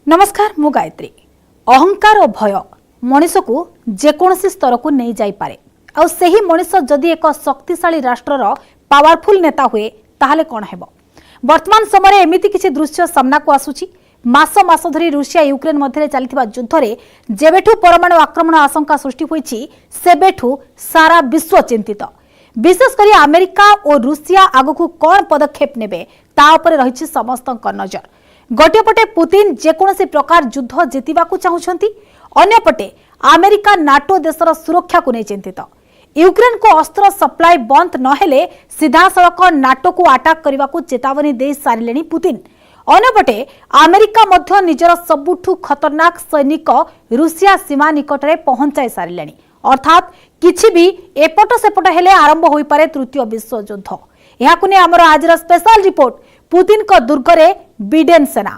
नमस्कार मु गायत्री। अहंकार और भय मनीष को जेकोसी स्तर को नहीं जाई पारे और सही मनीष जदि एक शक्तिशाली राष्ट्रर पावरफुल नेता हुए ताहले कौन हेबो। वर्तमान समय एमिति किछि दृश्य सामना को आसुछि। मास मास धरी रूसिया यूक्रेन मध्य चलथिबा युद्ध रे जेबेठु परमाणु आक्रमण आशंका सृष्टि होईछि सेबेठु सारा विश्व चिंतित। विशेषकर अमेरिका और रूसिया आगकू कौन पदक्षेप नेबे ता उपरे रहिछि समस्तक नजर। गोटेपटे पुतिन जेकोसी प्रकार युद्ध जितिबाकू चाहुछंती, अन्यपटे अमेरिका नाटो देशर सुरक्षा को नहीं चिंतित। यूक्रेन को अस्त्र सप्लाई बंद नहेले सीधा सड़क नाटो को अटैक करने को चेतावनी दे सारे पुतिन। अन्यपटे अमेरिका मध्य निजर सबुठु खतरनाक सैनिक रूसिया सीमा निकट में पहुंचाई सारे, अर्थात किछि भी एपट सेपट हेले आरंभ होई पारे तृतीय विश्व युद्ध। याकु ने हमर आजर स्पेशल रिपोर्ट पुतिन को दुर्गरे बिडेन सेना।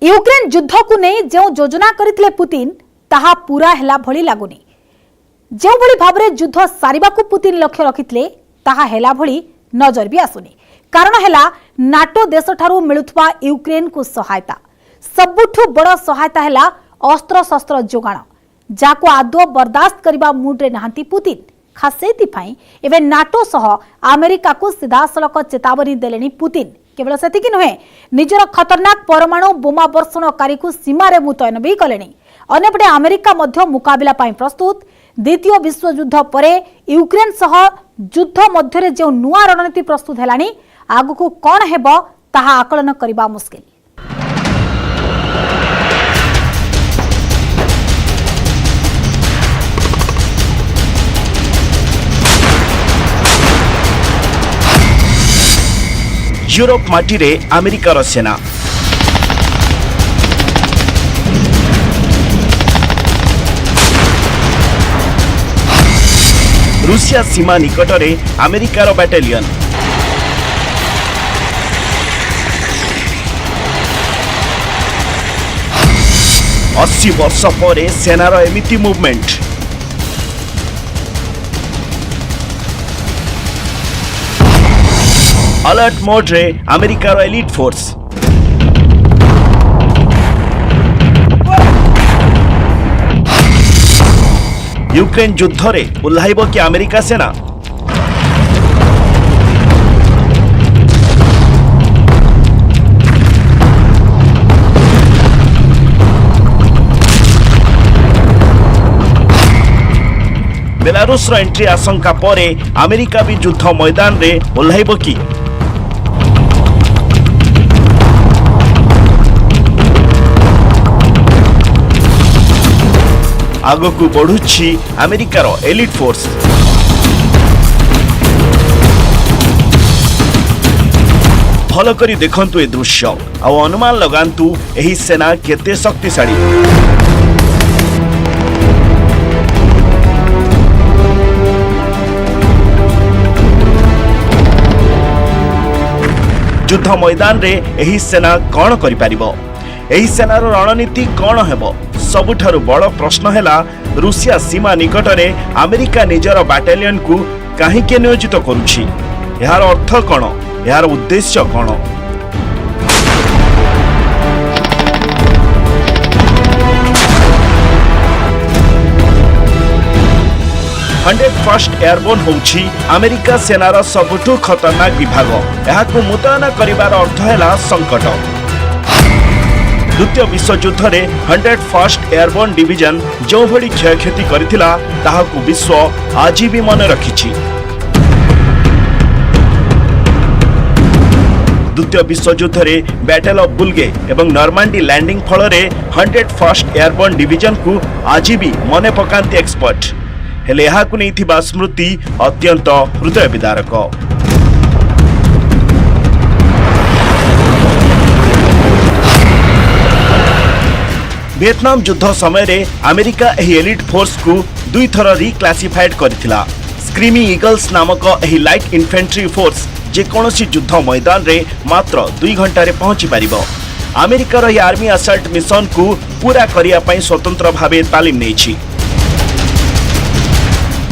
यूक्रेन युद्ध को नहीं जो योजना करथिले पुतिन ताहा पूरा हेला भली लागुनी। जो भली भाबरे युद्ध सारिबा को पुतिन लक्ष्य रखिथिले ताहा हेला भली नजर भी आसुनी। कारण हेला नाटो देश ठारू मिलुथबा यूक्रेन को सहायता। सबुठु बड़ सहायता हेला अस्त्र शस्त्र जोगाण, जाको आदो बर्दाश्त करबा मूड रे नाहंती पुतिन। खास सेतिफाई एबे नाटो सह अमेरिका को सीधा सड़क चेतावनी देलेनी पुतिन। केवल सेतिकी नुहे, निजर खतरनाक परमाणु बोमा वर्षणकारी को सीमारे मुतयन भी कलेनी। अन्यपटे अमेरिका मध्य मुकाबिला पाई प्रस्तुत। द्वितीय विश्व युद्ध परे यूक्रेन सह युद्ध मध्य जो नुआ रणनीति प्रस्तुत हेलानी, आगकू कौन हेबो ताहा आकलन करबा मुश्किल। यूरोप माटी रे अमेरिकार सेना रूसिया सीमा निकट रे अमेरिकार बैटालियन। अस्सी वर्ष पर सेनार एमिति मूवमेंट। अलर्ट मोड रे अमेरिकार एलिट फोर्स। यूक्रेन युद्ध रे उल्लाइब कि अमेरिका सेना। बेलारूस रो एंट्री आशंका परे अमेरिका भी युद्ध मैदान रे उल्लाइब कि। आगकू बढ़ुछि अमेरिकार एलिट फोर्स। भल करी देखंतु ए दृश्य आ अनुमान लगांतु एही सेना केते शक्तिशाली। युद्ध मैदान रे एही सेना कौन करि पारिबो? एही सेनार रणनीति कौन हेबो? सबुठारु बड़ प्रश्न हेला रूसिया सीमा निकट रे अमेरिका निजर बैटालियन को काहीके नियोजित करुछि। यार अर्थ कौन? यार उद्देश्य कौन? फर्स्ट एयरबोर्न होउछि अमेरिका सेनार सबुठु खतरनाक विभाग। याकू मुतयन करिवार अर्थ हेला संकट। द्वितीय विश्व युद्ध रे 101st एयरबोर्न डिवीजन जो भली क्षयक्षति करथिला ताहाकू विश्व आज भी मन रखिछि। द्वितीय विश्व युद्ध रे बैटल ऑफ बुल्गे एवं नॉर्मांडी लैंडिंग फल रे 101st एयरबोर्न डिवीजन को आज भी मने पकांती एक्सपर्ट। हेले याकू नैथिबा स्मृति अत्यंत हृदय विदारक। वियतनाम युद्ध समय रे अमेरिका एही एलिट फोर्स को दुई थर रिक्लासिफाइड करथिला। स्क्रीमी ईगल्स नामक एही लाइट इन्फेंट्री फोर्स जेकोसी युद्ध मैदान रे मात्र 2 घंटा रे पहुंची पारिबो। अमेरिकार यह आर्मी असल्ट मिशन को पूरा करिया पई स्वतंत्र भावे तालीम नेछि।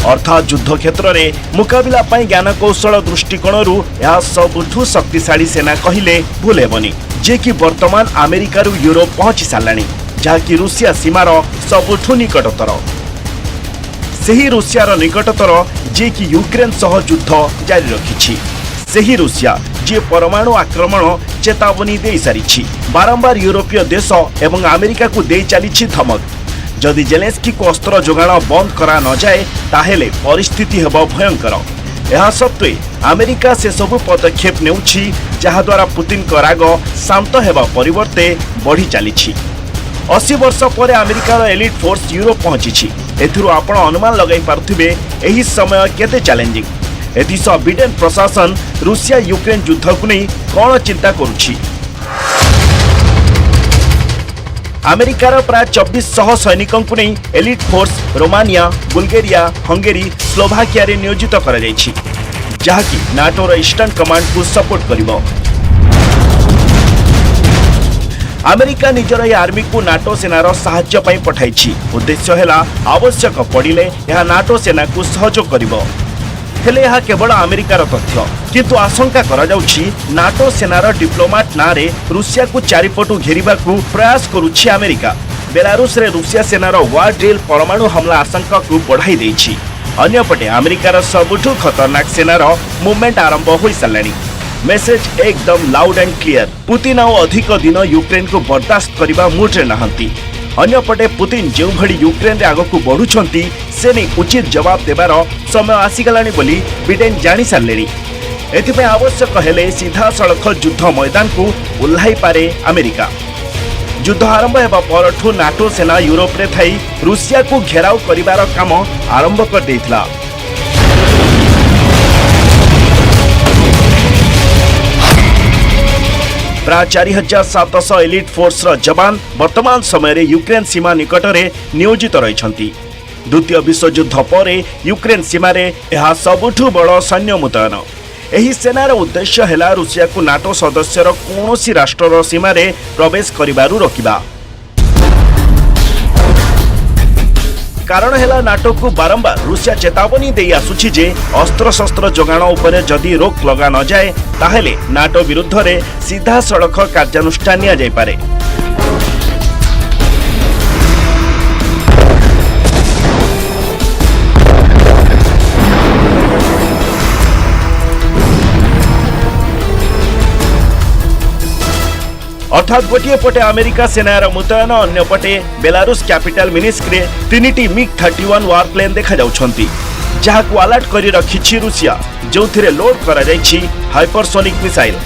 अर्थात युद्ध क्षेत्र में मुकाबिला पई ज्ञान कौशल दृष्टिकोण यह सबुठू शक्तिशाली सेना कहिले भूल हेबनी, जे कि वर्तमान अमेरिका रु यूरोप पहुंची साराणी, जहाँकि रूसिया सीमार सबुठू निकटतर। सेही रूसियार निकटतर जे कि यूक्रेन सह युद्ध जारी रखिछि। सेही रूसिया जे परमाणु आक्रमण चेतावनी दे सारिछि। बारंबार यूरोपीय देश एवं अमेरिका को दे चली धमक। जदि जेलेंस्की को अस्त्र जोगाण बंद करा न जाए ताहेले परिस्थिति हेब भयंकर। यह सत्वे अमेरिका से सबु पदक्षेप नेउछि, जहा द्वारा पुतिन को राग शांत हेबा परिवर्ते बढ़ी चलीछि। 80 वर्ष पर अमेरिकार एलिट फोर्स यूरोप पहुंची। एथिरु आपण अनुमान लगाई पारुथिबे एही समय केते चैलेंजिंग। एथिस बिडेन प्रशासन रूसिया यूक्रेन युद्ध को नहीं कौन चिंता करुछि। अमेरिकार प्राय 2400 सैनिकों को नहीं elite force Romania, Bulgaria, Hungary, Slovakia रे नियोजित करा जायछि, जहाँकि नाटोर ईस्टर्न कमांड को सपोर्ट करिवो। अमेरिका निजर यह आर्मी को नाटो सेनार साहाय्य पई पठाइछि। उद्देश्य हेला आवश्यक पड़िले यह नाटो सेना को सहयोग करिवो। हेले यह केवल अमेरिकार तथ्य, किंतु आशंका करा जाउछि नाटो सेनार डिप्लोमाट नारे रूसिया को चारिपटु घेरिबा को प्रयास करुछि अमेरिका। बेलारूस रे रूसिया सेनार वार ड्रिल परमाणु हमला आशंका को बढ़ाई देछि। अन्यपटे अमेरिकार सबुठु खतरनाक सेनार मूवमेंट आरंभ होई सारलानी। मेसेज एकदम लाउड एंड क्लियर। पुतिन आउ अधिक दिन यूक्रेन को बर्दाश्त करबा मूड रे नहंती। अन्यपटे पुतिन जो भड़ी यूक्रेन रे आगो को बढ़ुछंती से नहीं उचित जवाब देबार समय आसीगलानी बोली बिडेन जानी सारलेनी। एथिपे आवश्यक हेले सीधा सड़क युद्ध मैदान को उल्लाई पारे अमेरिका। युद्ध आरंभ हेबा परठू नाटो सेना यूरोप रे थाई रूसिया को घेराव करिबार काम आरंभ कर देइथिला। प्राय 4700 एलिट फोर्स जवान वर्तमान समय रे यूक्रेन सीमा निकट में नियोजित रहिछंती। द्वितीय विश्वयुद्ध पर यूक्रेन सीमा रे यह सबुठु बड़ सैन्य मुतयन। एही सेनार उद्देश्य हेला रूसिया को नाटो सदस्यर कौनसी राष्ट्रर सीमा रे प्रवेश करिबारु रोकिबा। कारण हेला नाटो को बारंबार रूसिया चेतावनी दे आसुछि जे अस्त्र शस्त्र जोगाण उपरे जदि रोक लगा न जाए ताहेले नाटो विरुद्ध रे सीधा सड़क कार्यानुष्ठान निया जाय पारे। अर्थात गोटे पटे अमेरिका सेनार मुतयन, अन्य पटे बेलारूस कैपिटल मिनिस्क रे 3टी MiG-31 वारप्लेन देखा जाउछंती, जहाकु अलर्ट करी रखिछि रूसिया, जोथिरे लोड करा जायछि हाइपरसोनिक मिसाइल।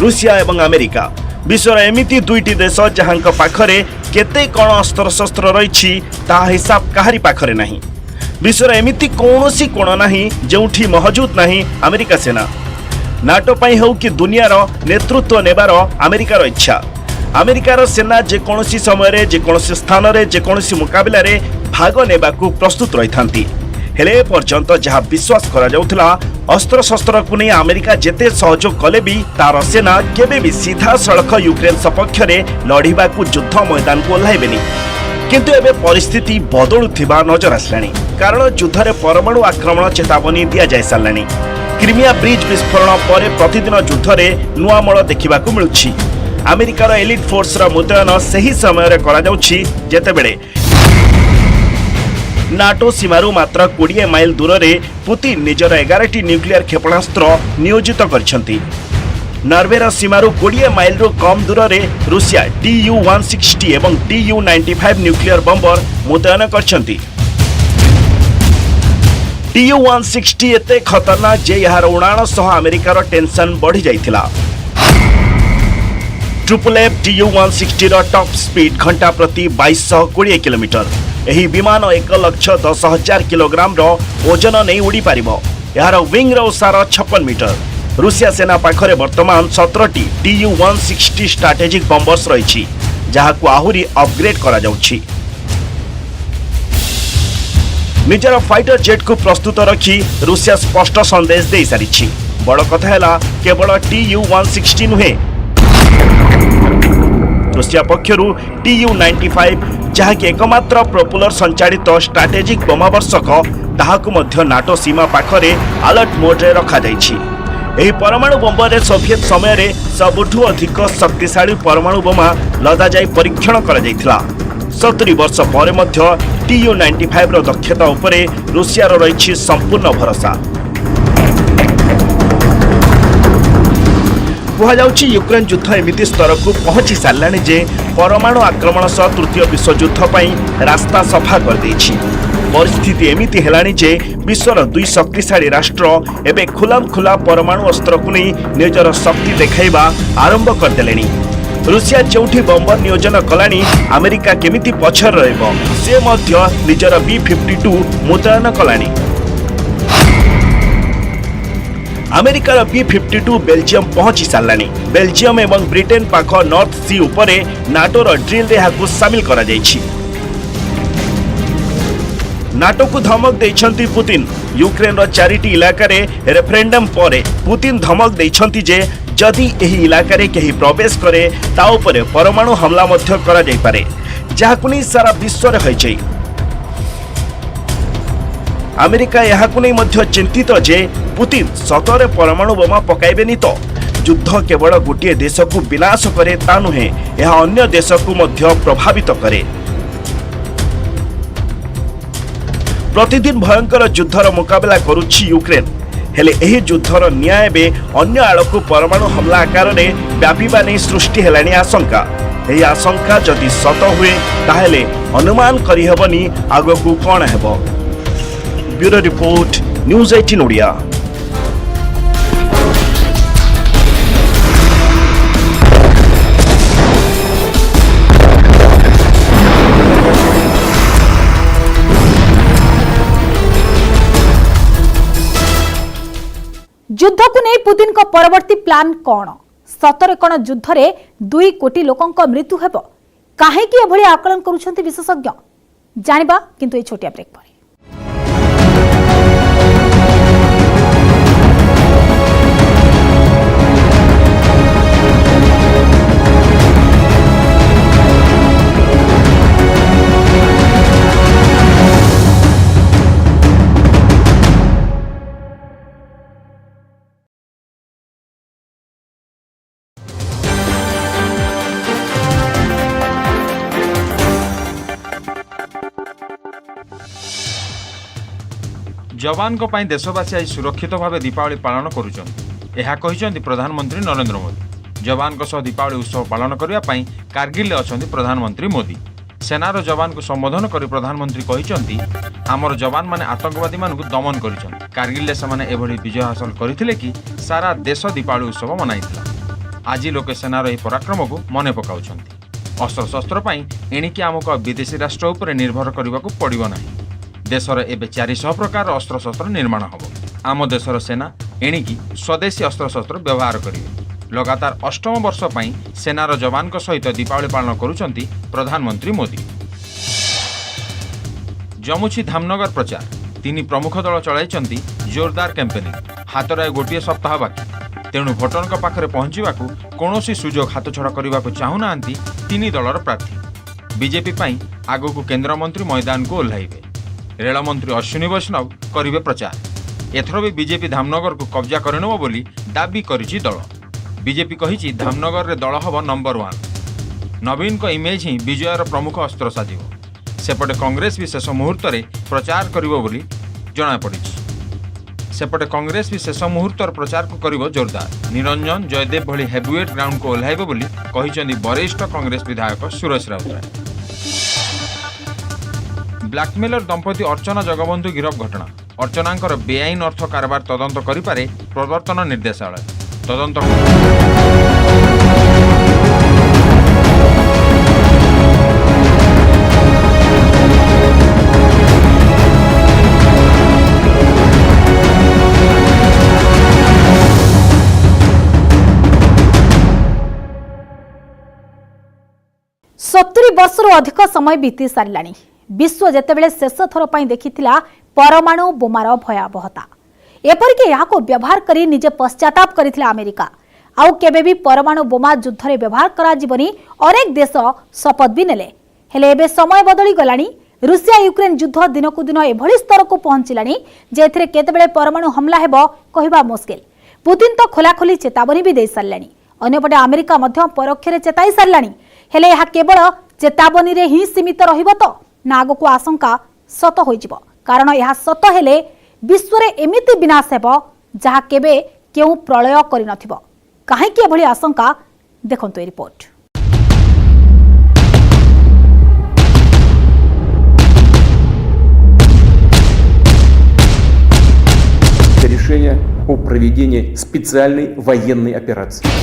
रूसिया एवं अमेरिका विश्वर एमिति दुईटी देश जहांक पाखरे केते कोन अस्त्र शस्त्र रहिछि ता हिसाब काहारी पाखरे नाही। विश्वर एमिति कोनोसी कोण नाही जोठी मौजूद नाही अमेरिका सेना। नाटो पई हो कि दुनियार नेतृत्व नेबार अमेरिकार इच्छा। अमेरिकार सेना जेकोसी समय जेकोसी स्थान रे जेकोसी मुकाबिला रे भाग नेबाकू प्रस्तुत रही थांती। हेले पर्यंत जहाँ विश्वास करा जाउथला अस्त्र शस्त्र को नहीं अमेरिका जेते सहयोग कले भी तार सेना केबे भी सीधा सड़क यूक्रेन सपक्ष रे लड़ीबाकू युद्ध मैदान को ओह्लाइबेनी। किंतु एबे परिस्थिति बदलुथिबा नजर आसलानी, कारण युद्ध रे परमाणु आक्रमण चेतावनी दिया जाय सारलानी। क्रिमिया ब्रिज विस्फोरण पर प्रतिदिन युद्ध रे नुआ मळ देखिबाकू मिलुछि। अमेरिकार एलिट फोर्स रा मुतयन सही समय रे करा जाउछि जेतेबेले नाटो सीमारू मात्र 20 माइल दूर रे पुतिन निजर 11टी न्यूक्लियर क्षेपणास्त्र नियोजित करछंती। नॉर्वेर सीमारू 20 माइल रो कम दूर रे रूसिया Tu-160 एवं Tu-95 न्यूक्लियर बम्बर मुतयन करछंती। Tu-160 एते खतरनाक जे यार उड़ाण सह अमेरिकार टेंशन बढ़ी जाइथिला। F Tu-160 रो टॉप स्पीड घंटा प्रति 2220 किलोमीटर। एही विमान 1,10,000 किलोग्राम रो ओजन नहीं उड़ी पारिबो। यार विंग रो ओसार 56 मीटर। रूसिया सेना पाखरे वर्तमान 17टी Tu-160 स्ट्रैटेजिक बम्बर्स रहिछि, जहाकू आहुरी अपग्रेड करा जाउछि। निजर फाइटर जेट को प्रस्तुत रखी रूसिया स्पष्ट संदेश दे सारी। बड़ कथा है केवल Tu-160 नुहे, रूसिया पक्षरु Tu-95 जहाँकि एकमात्र प्रोपुलर संचालित स्ट्राटेजिक बोमावर्षक ताहाकु मध्य नाटो सीमा पाखरे अलर्ट मोड्रे रखा जाइछि। एही परमाणु बम्बर सोवियत समय रे सबुठु अधिक शक्तिशाली परमाणु बोमा लदा जाई परीक्षण करा जाइथिला। 70 वर्ष पर मध्य Tu-95 रो दक्षता उपरे रूसिया रो रहिछि संपूर्ण भरोसा। कहुछि यूक्रेन युद्ध एमिति स्तर को पहुंची साराणी जे परमाणु आक्रमण सह तृतीय विश्वयुद्ध पई रास्ता सफा कर दैछि। परिस्थिति एमिति हेलाणी जे विश्वर दुई शक्तिशाली राष्ट्र एबे खुलाम खुला परमाणु अस्त्र को नहीं निजर शक्ति देखाइबा आरंभ कर देलेनी। रूसिया जोठी बम्बर नियोजन कलानी अमेरिका केमिति पछर रहइबो से मध्य निजर B-52 मुतयन कलानी। अमेरिकार B-52 बेल्जियम पहुंची साराणी। बेल्जियम एवं ब्रिटेन पाख नॉर्थ सी उपरे नाटोर ड्रिल रे हाकु शामिल करा जाइछि। नाटो को धमक देइछंती पुतिन। यूक्रेन रो 4टी इलाका रे रेफरेंडम परे पुतिन धमक देइछंती जे जदि एही इलाका रे केही प्रवेश करे ता उपरे परमाणु हमला मध्य करा जाई पारे, जाहाकु नै सारा विश्व रे होइछै। अमेरिका याहाकु नै मध्य चिंतित जे पुतिन सतरे परमाणु बोमा पकाइबेनी तो युद्ध केवल गोटे देश को विनाश करे ता नुहे, यह अन्य देश को मध्य प्रभावित करे। प्रतिदिन भयंकर युद्धर मुकाबला करुछि यूक्रेन, हेले एही युद्धर न्याय बे अन्य आड़कू परमाणु हमला आकार में व्यापीबा नहीं सृष्टि हेलानी आशंका। एही आशंका जदि सत हुए ताहेले अनुमान करिहेबनी आगकू कौन हेबो। Bureau report, news 18 Odia. युद्ध को नहीं पुतिन को परवर्ती प्लान कौन? सतरे कौन युद्ध रे 2 कोटी लोकों मृत्यु हेबो? काहे कि एभली आकलन करूछंती विशेषज्ञ? जानिबा किंतु ए छोटिया ब्रेक पर। जवान को पाई देशवासी आज सुरक्षित भाव दीपावली पालन करुँच प्रधानमंत्री नरेंद्र मोदी। जवान सह दीपावली उत्सव पालन करने कारगिल अच्छा प्रधानमंत्री मोदी। सेनार जवान को संबोधन कर प्रधानमंत्री कहते आमर जवान माने आतंकवादी मान दमन कर कारगिल से विजय हासिल करते कि सारा देश दीपावली उत्सव मनाई। आज लोके सेनार यह पराक्रम को मन पकाउछंती। अस्त्र शस्त्र एणिकी आमको विदेशी राष्ट्र उपर निर्भर करने को पड़ो ना। देशर एवं 400 प्रकार अस्त्र शस्त्र निर्माण हम। आम देशर सेना एणिकी स्वदेशी अस्त्र शस्त्र व्यवहार करेंगे। लगातार 8म वर्ष पर सेनार जवान सहित दीपावली पालन करुँच प्रधानमंत्री मोदी। जमुछि धामनगर प्रचार 3 प्रमुख दल चलाई जोरदार कैंपेनिंग। हाथ गोटे सप्ताह बाकी, तेणु भोटरों पाखे पहुंचा कौन सुजोग हाथ छड़ा करने को चाहूना 3 दलर प्रार्थी। बीजेपी आगक केन्द्रमंत्री मैदान को ओह्लैबे। रेलमंत्री अश्विनी वैष्णव करेंगे प्रचार। एथर भी बीजेपी धामनगर को कब्जा करनेब बोली दाबी करिछि दल। बीजेपी कहिछि धामनगर रे दल हब नंबर 1। नवीन को इमेज ही विजयर प्रमुख अस्त्र साजिब। सेपटे कांग्रेस भी शेष मुहूर्त में प्रचार करिवो बोली जणा पड़िछि। सेपटे कांग्रेस भी शेष मुहूर्त प्रचार को करिवो जोरदार। निरंजन जयदेव भली हेवीवेट ग्राउंड को ओह्लैबे बोली कहिछन्ति वरिष्ठ कांग्रेस विधायक सुरेश राउतराय। ब्लैकमेलर दंपति अर्चना जगबंधु गिरफ घटना। अर्चनांकर बेआईन अर्थ कारबार तदंत करिपारे प्रवर्तन निर्देशालय। तदंत सत्तरी वर्षर अधिक समय बीती साराणी। विश्व जेतेबेले शेष थर पई देखिथिला परमाणु बोमार भयावहता एपरिक याको व्यवहार करी निजे पश्चाताप करिथिला अमेरिका आउ केबे भी परमाणु बोमा युद्ध रे व्यवहार करा जीवनी अनेक देश शपथ भी नेले हेले एबे समय बदली गलानी रूसिया यूक्रेन युद्ध दिनकु दिन एभली स्तर को पहुंचिलानी जे एथिरे केतेबेले परमाणु हमला हेबो कहिबा मुश्किल पुतिन तो खोलाखोली चेतावनी भी दे सारलानी अन्यपटे अमेरिका मध्य परोक्षरे चेताई सारलानी हेले यह केवल चेतावनी रे ही सीमित रहिबो तो ना आगको आशंका सत होइजिबो कारण यह सत हेले विश्व रे एमिति विनाश हेबो जहा केबे केउ प्रलय करि नथिबो काहे कि एभली आशंका देखंतु ए रिपोर्ट। Решение о проведении специальной военной операции.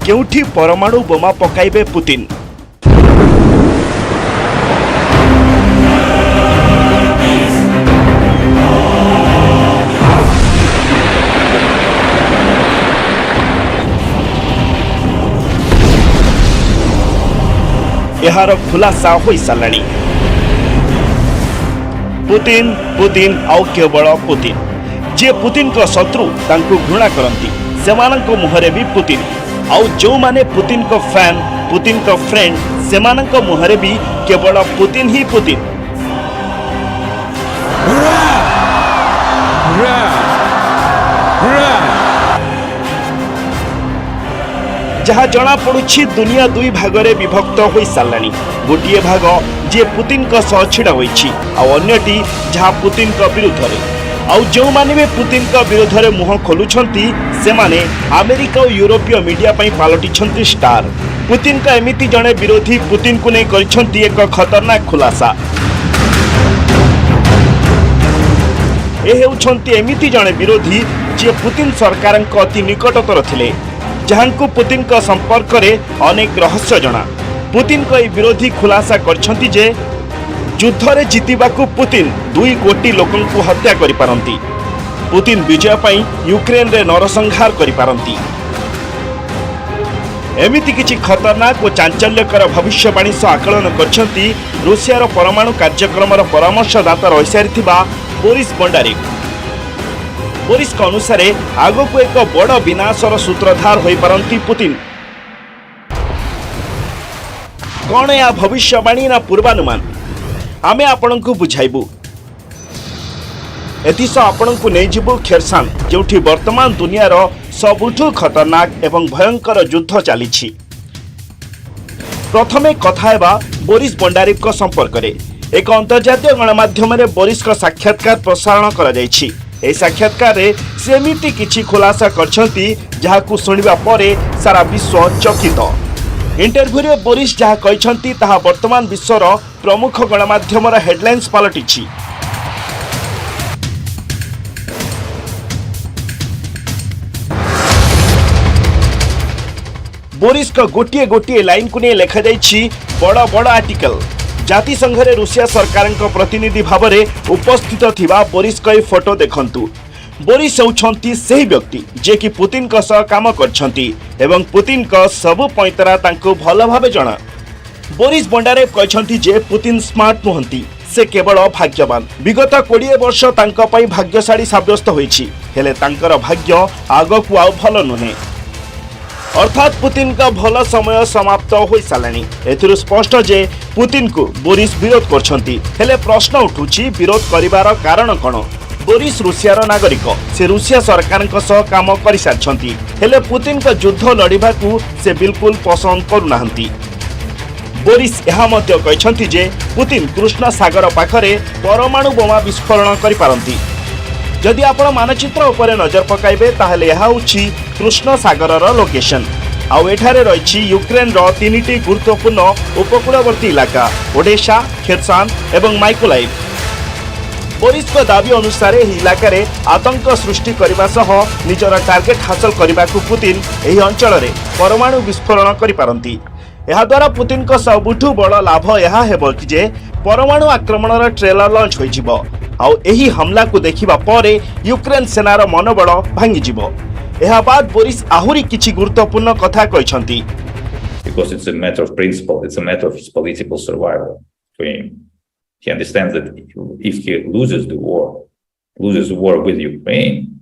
केउठी परमाणु बोमा पकाइबे पुतिन एहार खुलासा हो साराणी पुतिन पुतिन आउ केवल पुतिन जे पुतिन को शत्रु तांको घृणा करंती सेमानंको मुहरे भी पुतिन आउ जो माने पुतिन को फैन पुतिन को फ्रेंड सेमानंको मुहरे भी केवल पुतिन ही पुतिन जहाँ जना पड़ुछि दुनिया दुई भागरे विभक्त हो साराणी गोटे भाग जे पुतिन को सह छिड़ा होइछि आ अन्यटी जहाँ पुतिन को विरुद्ध रे आउ जो माने भी पुतिन को विरोध रे मुह खोलुछंती से माने अमेरिका और यूरोपीय मीडिया पई पालटिछंती स्टार पुतिन का एमिति जणे विरोधी पुतिन को नै करिछंती एक खतरनाक खुलासा ए हेउछंती एमिति जणे विरोधी जे पुतिन सरकार को अति निकटतर थिले जहां पुतिन का संपर्क रे अनेक रहस्य जना पुतिन को विरोधी खुलासा करछंती जे युद्ध रे जितिबाकू पुतिन 2 कोटी लोकन को हत्या करि पारंती पुतिन विजय पई यूक्रेन रे नरसंहार करि पारंती एमिति किछि खतरनाक और चांचल्यकर भविष्यवाणी सह आकलन करछंती रूसिया रो परमाणु कार्यक्रम रो परामर्शदाता रहि सारिथिबा बोरिस बोंडारिक बोरिस के अनुसार आगो को एक बड़ विनाशर सूत्रधार हो पारंती पुतिन कौन या भविष्यवाणी ना पूर्वानुमान आमे आपण को बुझाइबू एतिस आपण को नहीं जीवु खेरसान जोठी वर्तमान दुनिया रो सबुठु खतरनाक एवं भयंकर युद्ध चली प्रथमे कथा हेबा बोरिस बोंडारिक को संपर्क रे एक अंतर्जातीय गणमाध्यम रे बोरिस का साक्षात्कार प्रसारण करा जायछि ए साक्षात्कार रे सेमिति किछि खुलासा करछंती जहाकू सुनिबा परे सारा विश्व चकित इंटरव्यू रे बोरिस जहा कहछंती ताहा वर्तमान विश्वर प्रमुख गणमाध्यम रा हेडलाइंस पलटिछि बोरिस का गोटिए गोटिए लाइन को नहीं लिखा जाइछि बड़ बड़ आर्टिकल जातिसंघ रे रूसिया सरकार प्रतिनिधि भाव में उपस्थित थिबा बोरिस का फोटो देखंतु बोरिस होउछंती सही व्यक्ति जे कि पुतिन का सह काम करछंती एवं पुतिन का सब पैंतरा तांको भल भावे जणा बोरिस बोंडारेव कहछंती जे पुतिन स्मार्ट नुहंती से केवल भाग्यवान विगत 20 वर्ष तांको पई भाग्यशाली साब्यस्त होईछि हेले तांकर भाग्य आगकू आउ भल नुहे अर्थात पुतिन का भल समय समाप्त हो साराणी एथिरु स्पष्ट जे पुतिन को बोरिस विरोध करछंती हेले प्रश्न उठुछि विरोध करिवार कारण कोन बोरिस रूसियार नागरिक से रूसिया सरकार सह काम कर सारछंती हेले पुतिन का युद्ध लड़िबा को से बिल्कुल पसंद करूनाहंती बोरिस यह मध्य कहछंती जे पुतिन कृष्ण सागर पाखरे परमाणु बोमा विस्फोरण करि पारंती जदि आपण मानचित्र उपरे नजर पकाइबे ताहले यह होछि कृष्ण सागर लोकेशन आउ एठारे रहिछि यूक्रेन रो 3टी गुरुत्वपूर्ण उपकूलवर्ती इलाका ओडेशा खेरसान एवं माइकोलाइव बोरिस को दाबी अनुसार एही इलाका रे आतंक सृष्टि करबा सह निजर टार्गेट हासिल करबाकू पुतिन एही अंचल रे परमाणु विस्फोरण करि पारंती एहा द्वारा पुतिन को सबुठु बड़ लाभ यह हेबो कि जे परमाणु आक्रमण रो ट्रेलर लॉन्च होई जिवो आउ एही हमला को देखिबा परे यूक्रेन सेनार मनोबल भांगी जिवो ଏହା बाद बोरिस आहुरी किछि गुरुत्वपूर्ण कथा कहछंती। Because it's a matter of principle, it's a matter of his political survival for him. He understands that if he loses the war with Ukraine,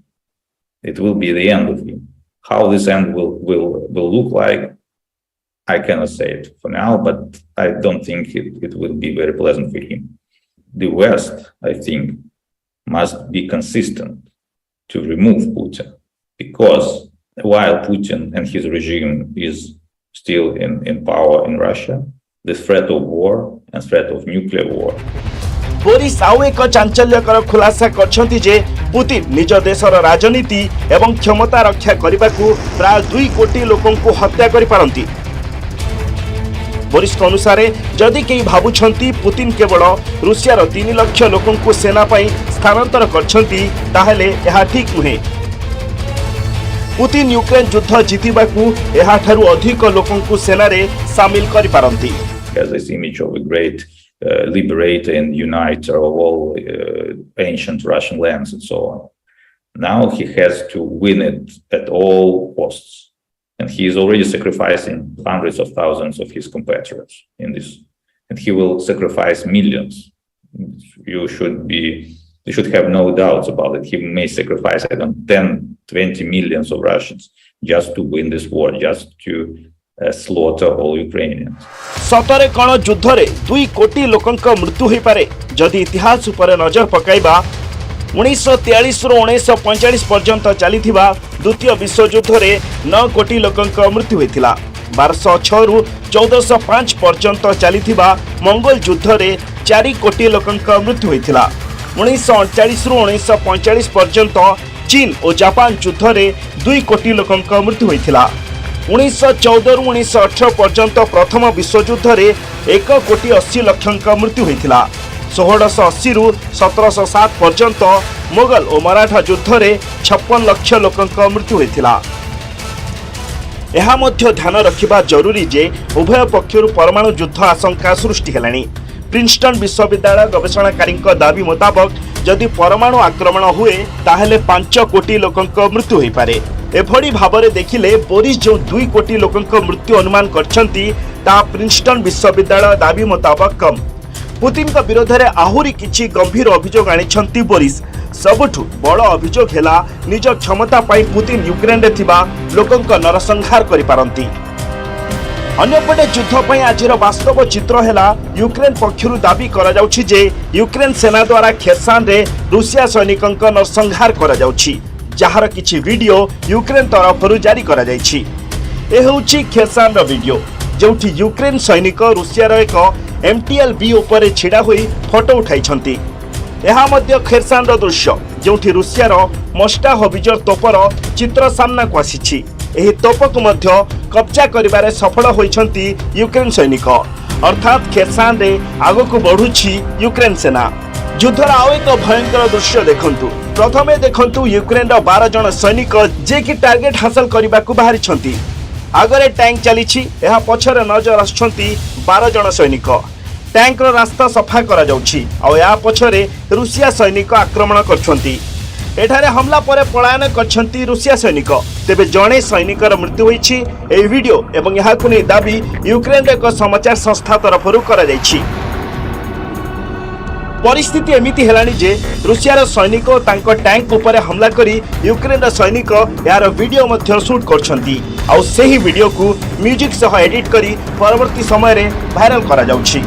it will be the end of him. How this end will look like, I cannot say it for now, but I don't think it will be very pleasant for him. The West, I think, must be consistent to remove Putin, because while Putin and his regime is still in power in Russia, the threat of war and threat of nuclear war. Boris आउ एक चांचल्यकर खुलासा करछंती जे Putin निज देशर राजनीति एवं क्षमता रक्षा करबाकू प्राय 2 कोटी लोकंकु हत्या करि पारंती। बोरिस अनुसार जदि केही भाबुछंती पुतिन केवल रूसियार 3 लाख लोकंकु सेना पई स्थानांतर करछंती ताहेले एहा ठीक नुहे। पुतिन यूक्रेन युद्ध जितिबाकू एहा ठारू अधिक लोकंकु सेना रे शामिल करि पारंती। Has this image of a great liberator and uniter of all ancient Russian lands and so on. Now he has to win it at all costs. And he is already sacrificing hundreds of thousands of his compatriots in this. And he will sacrifice millions. You should have no doubts about it. He may sacrifice, 10, 20 millions of Russians just to win this war, just to slaughter all Ukrainians. सतरे कण युद्ध रे 2 कोटी लोकंक मृत्यु होई पारे जदि इतिहास उपर नजर पकाइबा 1943 रु 1945 पर्यंत चलीथिबा द्वितीय विश्व युद्ध रे 9 कोटी लोकंक मृत्यु होइथिला। 1206 रु 1405 पर्यंत चलीथिबा मंगोल युद्ध रे 4 कोटी लोकंक मृत्यु होइथिला। 1939 रु 1945 पर्यंत चीन और जापान युद्ध रे 2 कोटी लोकंक मृत्यु होइथिला। 1914 रु 1918 पर्यंत प्रथम विश्व युद्ध रे 1 कोटी 80 लक्षंक मृत्यु होइथिला। 1680 रु 1707 पर्यंत मुगल और मराठा युद्ध रे 56 लाख लोकंक मृत्यु होइथिला। एहा मध्य ध्यान रखिबा जरूरी जे उभय पक्षरु परमाणु युद्ध आशंका सृष्टि हेलानी। प्रिंसटन विश्वविद्यालय गवेषणाकारी दाबी मुताबक जदि परमाणु आक्रमण हुए ताहेले 5 कोटी लोकंक मृत्यु होई पारे। एभड़ी भाबरे देखिले बोरिस जो 2 कोटी लोकंक मृत्यु अनुमान करछंती ता प्रिंसटन विश्वविद्यालय दाबी मुताबक कम। पुतिन का विरोध में आहुरी किछि गंभीर अभियोग आनिछंती बोरिस। सबुठु बड़ अभियोग हेला निज क्षमता पाई पुतिन यूक्रेन रे थिबा लोकंक नरसंहार करि पारंती। अन्यपटे युद्ध पई आजिर वास्तव चित्र हेला यूक्रेन पक्षरु दाबी करा जाउछि जे यूक्रेन सेना द्वारा खेरसान रे रूसिया सैनिकंक नरसंहार करा जाउछि, जहार किछि वीडियो यूक्रेन तरफरु जारी करा जाइछि। ए होउछि खेरसान रो वीडियो जोठी यूक्रेन सैनिक रूसिया रो एक MTLB उपरे छिड़ा होई फोटो उठाइछंती। एहा मध्य खेरसान रो दृश्य जोठी रूसिया रो मस्टा हबिजर तोपर चित्र सामना को आसीछि। एही तोपक मध्य कब्जा करिबारे सफल होइछंती यूक्रेन सैनिक, अर्थात खेरसान रे आगको बढ़ुछि यूक्रेन सेना। युद्धर आउ एक भयंकर दृश्य देखंतु। प्रथमे देखंतु यूक्रेन रो 12 जन सैनिक जे कि टार्गेट हासिल करिबाकू बाहरिछंती। आगरे टैंक चलीछि, एहा पछरे नजर आछंती 12 जन सैनिक। टैंक रो रास्ता सफा करा जाउछि आ या पछरे रूसिया सैनिक आक्रमण करछंती। एठारे हमला परे पलायन करछंती रूसिया सैनिक। तेबे जणे सैनिकर मृत्यु होइछि। ए वीडियो एवं याहाकु नै दाबी यूक्रेन रे एक समाचार संस्था तरफरु करा जाइछि। परिस्थिति एमिति हेलानी जे रूसियार सैनिक तांको टैंक उपरे हमला करी यूक्रेन सैनिक यार वीडियो मध्य शूट करछंती आ सेही वीडियो को म्यूजिक सह एडिट करी परवर्ती समय रे वायरल करा जाउछि।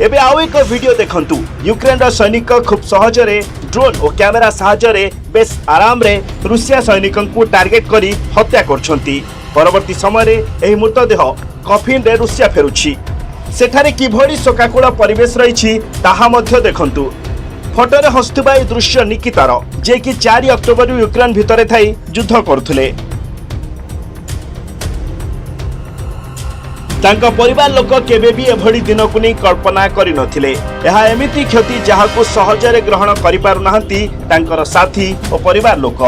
एबे आउ एक वीडियो देखंतु। यूक्रेन सैनिक खूब सहजरे ड्रोन और कैमेरा साहाय्य बेस आराम रे रूसिया सैनिकों को टार्गेट करी हत्या करछंती। परवर्ती समय रे एही मृतदेह कफिन रे रूसिया फेरुछि। सेठारे किभଳି शोकाकुल परिवेश रहिछि ताहा मध्य देखंतु। फोटो रे हस्तुबा ए दृश्य निकितार जे कि 4 अक्टोबर यूक्रेन भितरे थाई युद्ध करुथले। तांका परिवार लोक केबे भी एभଳି दिन को नहीं कल्पना करि नथिले। एहा एमिति क्षति जहाको सहजरे ग्रहण करि पारु नाहंती तांकर साथी और परिवार लोक।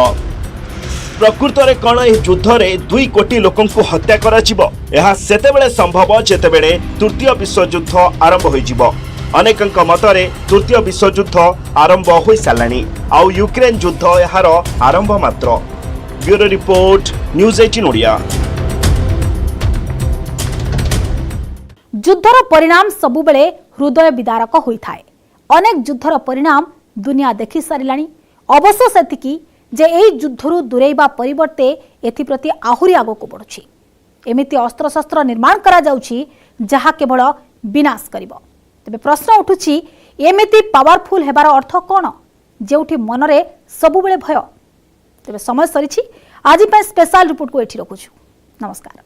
प्रकृतरे कौन यह युद्ध में 2 कोटी लोकों को हत्या कराजिबो यह सेतेबेले संभव जेतेबेले तृतीय विश्वयुद्ध आरंभ होइजिबो। अनेकंक मतरे तृतीय विश्वयुद्ध आरंभ हो साराणी आउ यूक्रेन युद्ध यार आरंभ मात्र। Bureau report news 18 Odia. युद्धर परिणाम सबुबेले हृदय विदारक होइथाए। अनेक युद्धर परिणाम दुनिया देखि सारिलाणी। अवश्य सेतिकी जे एही युद्धरु दूरेइबा परिवर्ते एथिप्रति आहुरी आगको बढ़ुछि। एमिति अस्त्रशस्त्र निर्माण करा जाउछि जहा केवल विनाश करिवो। तेबे प्रश्न उठुछि एमिति पावरफुल हेबार अर्थ कोन जेउठी मनरे सबुबेले भय। तेबे समय सरिछि। आज स्पेशल रिपोर्ट को एठी रखुछु। नमस्कार।